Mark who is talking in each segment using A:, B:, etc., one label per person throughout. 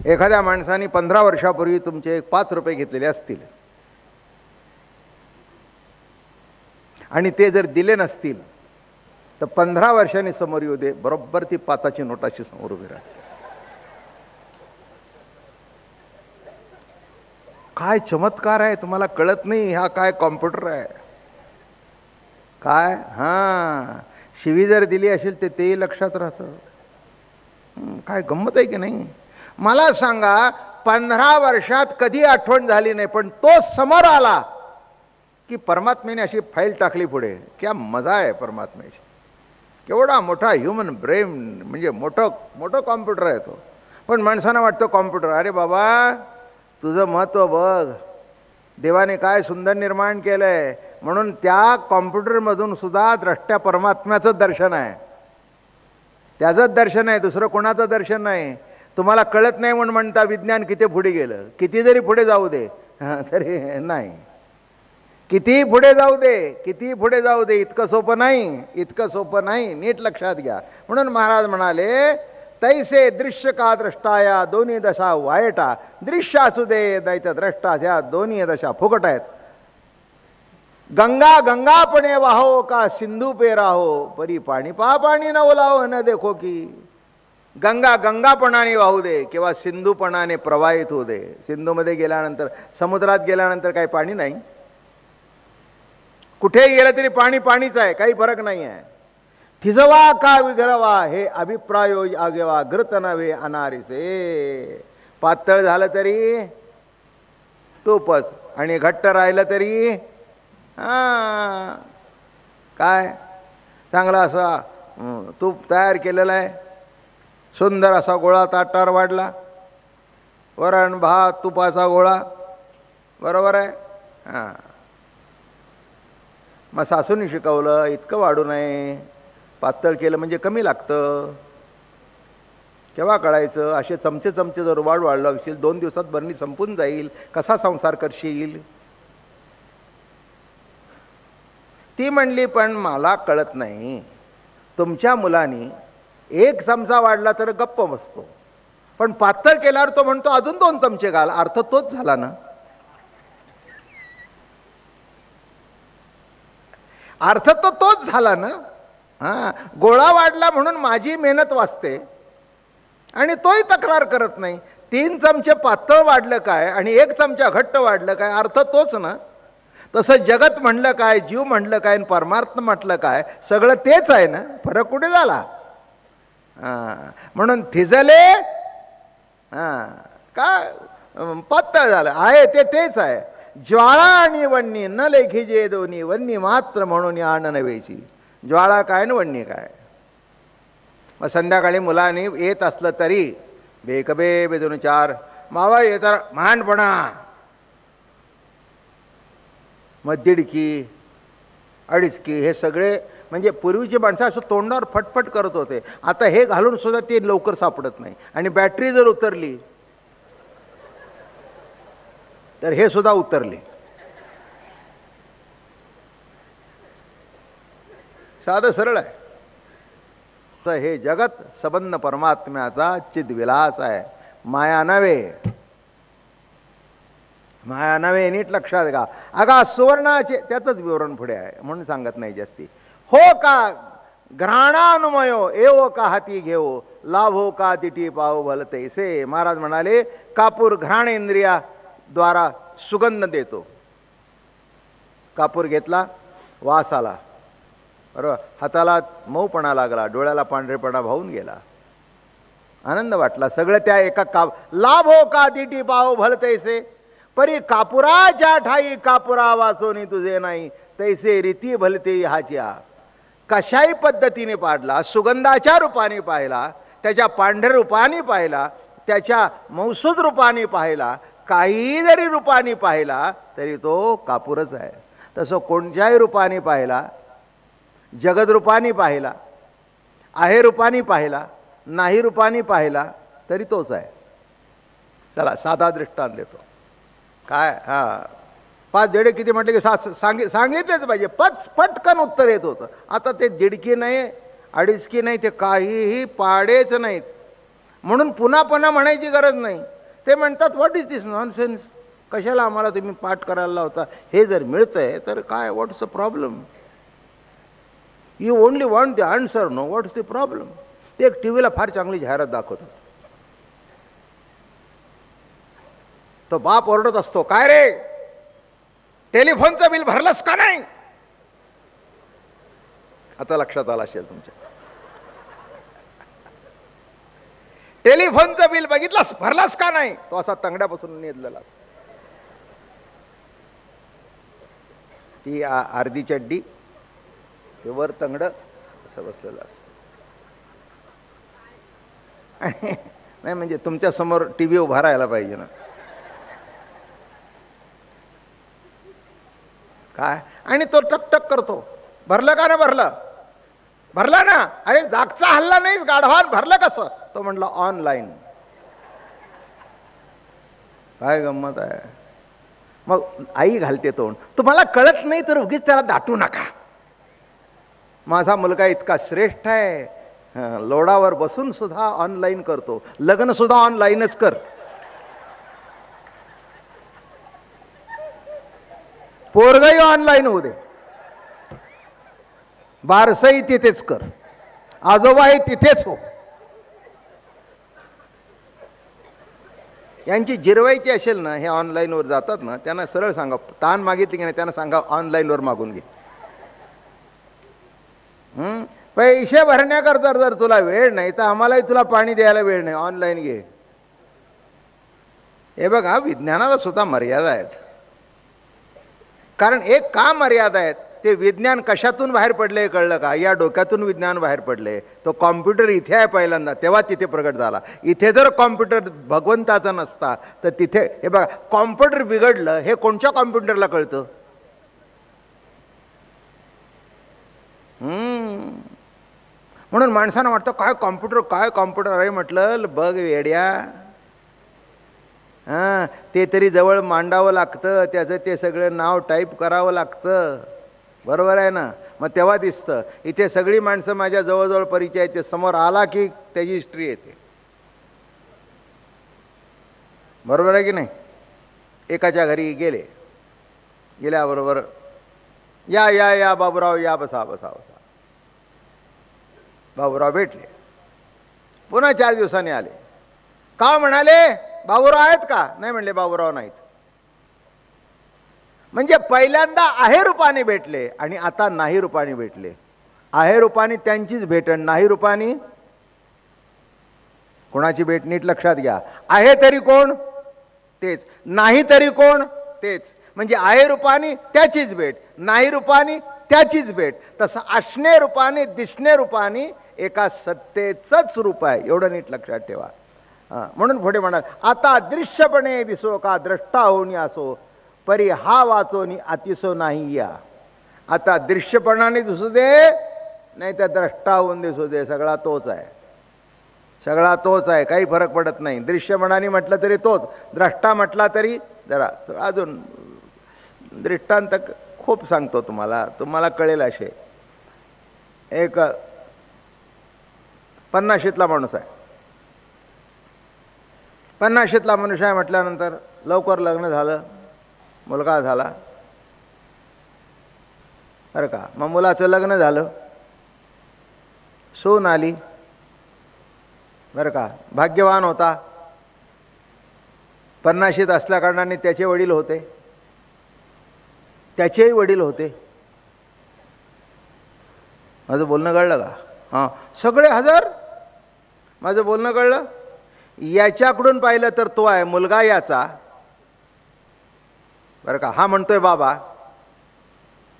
A: एखाद्या माणसाने 15 वर्षापूर्वी तुमचे 5 रुपये घेतलेले असतील आणि ते जर दिले नसतील तर 15 वर्षांनी समोर येऊ दे, बरोबर ती 5ची नोटाशी समोर उभी राहते. काय चमत्कार आहे, तुम्हाला कळत नाही. हा काय कॉम्प्युटर आहे काय. हां, शिवी जर दिली असेल तर तेही लक्षात राहतं. काय गंमत आहे की नाही. मला सांगा, 15 वर्षात कधी आठवण झाली नाही, पण तो समोर आला की परमात्म्याने अशी फाईल टाकली पुढे. क्या मजा आहे परमात्म्याची. केवढा मोठा ह्युमन ब्रेन, म्हणजे मोठं कॉम्प्युटर आहे तो. पण माणसांना वाटतं कॉम्प्युटर. अरे बाबा, तुझं महत्त्व बघ. देवाने काय सुंदर निर्माण केलं आहे. म्हणून त्या कॉम्प्युटरमधून सुद्धा द्रष्ट्या परमात्म्याचं दर्शन आहे. त्याचंच दर्शन आहे, दुसरं कोणाचं दर्शन नाही. तुम्हाला कळत नाही म्हणून म्हणता विज्ञान किती पुढे गेलं. किती जरी पुढे जाऊ दे तरी नाही. किती पुढे जाऊ दे, किती पुढे जाऊ दे, इतकं सोपं नाही, इतकं सोपं नाही. नीट लक्षात घ्या. म्हणून महाराज म्हणाले, तैसे दृश्य का द्रष्टाया दोन्ही दशा वायटा. दृश्य असू दे दैत्य द्रष्टा, ह्या दोन्ही दशा फुकट आहेत. गंगा गंगापणे वाहो का सिंधू पे राहो, परी पाणी पहा पाणी न ओलाव न देखो की. गंगा गंगापणाने वाहू दे किंवा सिंधूपणाने प्रवाहित होऊ दे. सिंधूमध्ये गेल्यानंतर, समुद्रात गेल्यानंतर काही पाणी नाही. कुठेही गेलं तरी पाणी पाणीच आहे, काही फरक नाही आहे. थिजवा का विघरवा हे अभिप्रायो आगेवा, घृत नव्हे अनारिसे. पातळ झालं तरी तूपच आणि घट्ट राहिलं तरी काय चांगला असा तूप तयार केलेला आहे. सुंदर असा गोळा ताटावर वाढला, वरण भात तुपाचा गोळा, बरोबर आहे. हां, मग सासूनी शिकवलं इतकं वाढू नये, पातळ केलं म्हणजे कमी लागतं. केव्हा कळायचं. असे चमचे चमचे जर वाढू लागशील 2 दिवसात बरणी संपून जाईल. कसा संसार करशील. ती म्हणली, पण मला कळत नाही. तुमच्या मुलांनी 1 चमचा वाढला तर गप्प बसतो, पण पातळ केल्यावर तो म्हणतो अजून 2 चमचे घाल. अर्थ तोच झाला ना. अर्थ तो तोच झाला ना. हां, गोळा वाढला म्हणून माझी मेहनत वाचते आणि तोही तक्रार करत नाही. 3 चमचे पातळ वाढलं काय आणि 1 चमचा घट्ट वाढलं काय, अर्थ तोच ना. तसं जगत म्हणलं काय, जीव म्हणलं काय, परमार्थ म्हटलं काय, सगळं तेच आहे ना. फरक कुठे झाला. म्हणून थिजले काय पातळ झालं आहे ते तेच आहे. ज्वाळा आणि वन्नी न लेखीजे दोन्ही, वन्नी मात्र म्हणून आण नव्हेची. ज्वाळा काय न वन्नी काय. मग संध्याकाळी मुलांनी येत असलं तरी बेकबे बेदून 4 मावा येता महानपणा. मग 1.5 की 2.5 की हे सगळे म्हणजे पूर्वीची माणसं असं तोंडावर फटफट करत होते. आता हे घालून सुद्धा ते लवकर सापडत नाही. आणि बॅटरी जर उतरली तर हे सुद्धा उतरले. साधं सरळ आहे. तर हे जगत सबंध परमात्म्याचा चिद्विलास आहे, माया नव्हे. माया नव्हे, नीट लक्षात घ्या. अगा सुवर्णाचे त्याचंच विवरण पुढे आहे म्हणून सांगत नाही जास्ती. हो का घ्राणानुमयो एवो का हाती घेऊ, लाभ हो का तिटी पाहू भलतैसे. महाराज म्हणाले, कापूर घ्राणेंद्रिया द्वारा सुगंध देतो. कापूर घेतला, वास आला, बरोबर, हाताला मऊपणा लागला, डोळ्याला पांढरेपणा भावून गेला, आनंद वाटला. सगळं त्या एका लाभ हो का तिटी पाहू भलतैसे. परी कापुराच्या ठाई कापुरा वाचोनी तुझे नाही, तैसे रीती भलते हाच्या. कशाही पद्धतीने पाडला, सुगंधाच्या रूपाने पाहिला, त्याच्या पांढऱ्या रूपाने पाहिला, त्याच्या मौसूद रूपाने पाहिला, काही जरी रूपाने पाहिला तरी तो कापूरच आहे. तसं कोणत्याही रूपाने पाहिला, जगद रूपाने पाहिला, आहे रूपाने पाहिला, नाही रूपाने पाहिला तरी तोच आहे. चला साधा दृष्टांत देतो. काय 5 जेडे किती म्हटले की सांगितलेच पाहिजे. पटकन उत्तर येत होतं. आता ते 1.5 नाही, 2.5 नाही, ते काहीही पाडेच नाहीत. म्हणून पुन्हा पुन्हा म्हणायची गरज नाही. ते म्हणतात व्हॉट इज दिस नॉनसेन्स, कशाला आम्हाला तुम्ही पाठ करायला लावता, हे जर मिळतंय तर काय, what's the problem, you only want the answer, no what's the problem. ते एक टीव्हीला फार चांगली जाहिरात दाखवतात. तो बाप ओरडत असतो, काय रे टेलिफोनचं बिल भरलंस का नाही. आता लक्षात आलं असेल तुमच्या, टेलिफोनचं बिल बघितलंस, भरलास का नाही. तो असा तंगड्यापासून नेदलेला असतो. ती अर्धी चड्डी, ते वर तंगड असं बसलेलं असतं. आणि नाही म्हणजे तुमच्या समोर टीव्ही उभा राहायला पाहिजे ना. काय, आणि तो टकटक करतो, भरलं का ना, भरलं, भरला ना, अरे जागचा हल्ला नाही, गाढवान भरलं कसं. तो म्हणला ऑनलाईन. काय गंमत आहे. मग आई घालते तोंड, तुम्हाला कळत नाही तर उगीच त्याला दाटू नका. माझा मुलगा इतका श्रेष्ठ आहे, लोडावर बसून सुद्धा ऑनलाईन करतो, लग्न सुद्धा ऑनलाईनच कर. पोरगही ऑनलाईन होऊ दे, बारसही तिथेच कर, आजोबाही तिथेच हो. यांची जिरवायची असेल ना, हे ऑनलाईनवर जातात ना, त्यांना सरळ सांगा, ताण मागितली की नाही त्यांना सांगा ऑनलाईनवर मागून घे. पैसे भरण्याकरता जर तुला वेळ नाही तर आम्हालाही तुला पाणी द्यायला वेळ नाही, ऑनलाईन घे. हे बघा, विज्ञानाला सुद्धा मर्यादा आहेत. कारण एक का मर्यादा आहेत, ते विज्ञान कशातून बाहेर पडले कळलं का, या डोक्यातून विज्ञान बाहेर पडले. तो कॉम्प्युटर इथे आहे पहिल्यांदा, तेव्हा तिथे प्रगट झाला. इथे जर कॉम्प्युटर भगवंताचा नसता तर तिथे, हे बघा, कॉम्प्युटर बिघडलं हे कोणत्या कॉम्प्युटरला कळतं. म्हणून माणसानं वाटतं काय कॉम्प्युटर, काय कॉम्प्युटर. अरे म्हटलं बघ वेड्या, हां, ते तरी जवळ मांडावं लागतं, त्याचं ते सगळं नाव टाईप करावं लागतं, बरोबर आहे ना. मग तेव्हा दिसतं. इथे सगळी माणसं माझ्या जवळजवळ परिचयाचे, समोर आला की त्याची हिस्ट्री येते, बरोबर आहे की नाही. एकाच्या घरी गेले, गेल्याबरोबर या या या बाबूराव या, बसा बसा बसा. बाबूराव भेटले, पुन्हा 4 दिवसांनी आले. का म्हणाले, बाबूराव आहेत का. नाही म्हणले, बाबूराव नाहीत. म्हणजे पहिल्यांदा आहे रूपाने भेटले आणि आता नाही रूपाने भेटले. आहे रूपाने त्यांचीच भेटण, नाही रूपाने कोणाची भेट. नीट लक्षात घ्या, आहे तरी कोण तेच, नाही तरी कोण तेच. म्हणजे आहे रूपाने त्याचीच भेट, नाही रूपाने त्याचीच भेट. तसं असणे रूपाने, दिसणे रूपाने एका सत्तेचंच रूप आहे, एवढं नीट लक्षात ठेवा. म्हणून पुढे म्हणाल, आता दृश्यपणे दिसो का द्रष्टा होणी असो, परी हा वाचोनी अतिसो नाही या. आता दृश्यपणाने दिसू दे नाही तर द्रष्टा होऊन दिसू दे, सगळा तोच आहे, सगळा तोच आहे, काही फरक पडत नाही. दृश्यपणाने म्हटलं तरी तोच, द्रष्टा म्हटला तरी. जरा अजून दृष्टांत खूप सांगतो तुम्हाला, तुम्हाला कळेल असे. एक 50शीतला माणूस आहे, 50शीतला मनुष्य आहे म्हटल्यानंतर लवकर लग्न झालं, मुलगा झाला, बरं का. मग मुलाचं लग्न झालं, सून आली, बरं का. भाग्यवान होता, 50शीत असल्याकारणाने त्याचे वडील होते, त्याचेही वडील होते. माझं बोलणं कळलं का. हां, सगळे हजर. माझं बोलणं कळलं. याच्याकडून पाहिलं तर तो आहे मुलगा याचा, बरं का. हा म्हणतोय बाबा,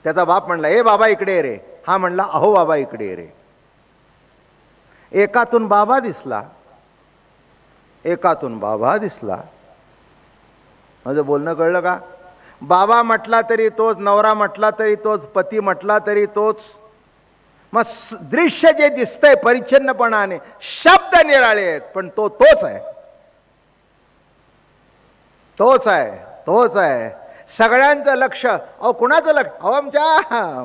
A: त्याचा बाप म्हणला ए बाबा इकडे ये रे. हा म्हणला अहो बाबा इकडे ये रे. एकातून बाबा दिसला, एकातून बाबा दिसला. माझं बोलणं कळलं का. बाबा म्हटला तरी तोच, नवरा म्हटला तरी तोच, पती म्हटला तरी तोच. मग दृश्य जे दिसतंय परिच्छिन्नपणाने, शब्द निराळे आहेत, पण तो तोच आहे, तोच आहे, तोच आहे. सगळ्यांचं लक्ष, अहो कुणाचं लक्ष, अहो आमच्या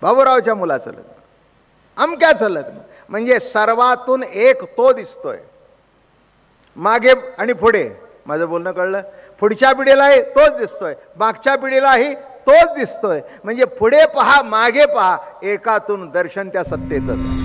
A: बाबूरावच्या मुलाचं लग्न, अमक्याचं लग्न. म्हणजे सर्वातून एक तो दिसतोय. मागे आणि पुढे. माझं बोलणं कळलं? पुढच्या पिढीलाही तोच दिसतोय, मागच्या पिढीलाही तोच दिसतोय. म्हणजे पुढे पहा मागे पहा, एकातून दर्शन त्या सत्तेचं.